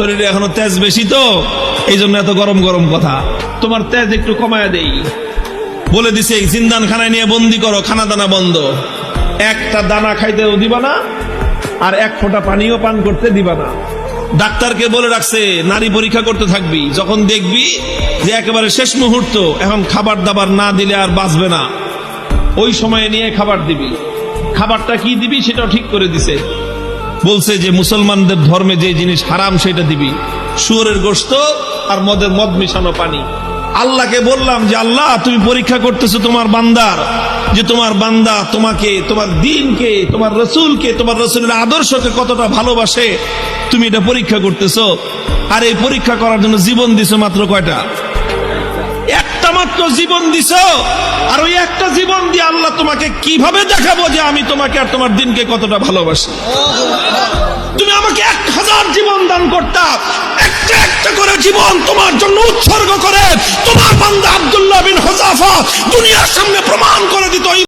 শরীরে এখনো তেজ বেশি তো এই জন্য এত গরম গরম কথা। তোমার তেজ একটু কমায় দেই বলে দিছে, জিন্দান খানায় নিয়ে বন্দি করো, খানা দানা বন্ধ, একটা দানা খাইতেও দিবা না আর এক ফোঁটা পানিও পান করতে দিবা না। ডাক্তারকে বলে রাখছে নারী পরীক্ষা করতে থাকবি, যখন দেখবি যে একেবারে শেষ মুহূর্ত, এখন খাবার দাবার না দিলে আর বাঁচবে না, ওই সময়ে নিয়ে খাবার দিবি। খাবারটা কি দিবি সেটাও ঠিক করে দিছে, বলছে যে মুসলমানদের ধর্মে যে জিনিস হারাম সেটা দিবি, শুয়োরের গোশত আর মদ মিশানো পানি। আল্লাহকে বললাম যে আল্লাহ তুমি পরীক্ষা করতেছো তোমার বান্দার, যে তোমার বান্দা তোমাকে, তোমার দ্বীনকে, তোমার রসুলকে, তোমার রসুলের আদর্শকে কতটা ভালোবাসে, তুমি এটা পরীক্ষা করতেছো। আর এই পরীক্ষা করার জন্য জীবন দিছো মাত্র কয়টা? একটা মাত্র জীবন দিছো। আর ওই একটা জীবন দিয়ে আল্লাহ তোমাকে কিভাবে দেখাবো যে আমি তোমাকে আর তোমার দ্বীনকে কতটা ভালোবাসি? তুমি আমাকে 1000 জীবন দান করতা, একটা একটা করে জীবন তোমার জন্য উৎসর্গ করে তোমার বান্দা আব্দুল্লাহ বিন হুযাফা দুনিয়ার সামনে প্রমাণ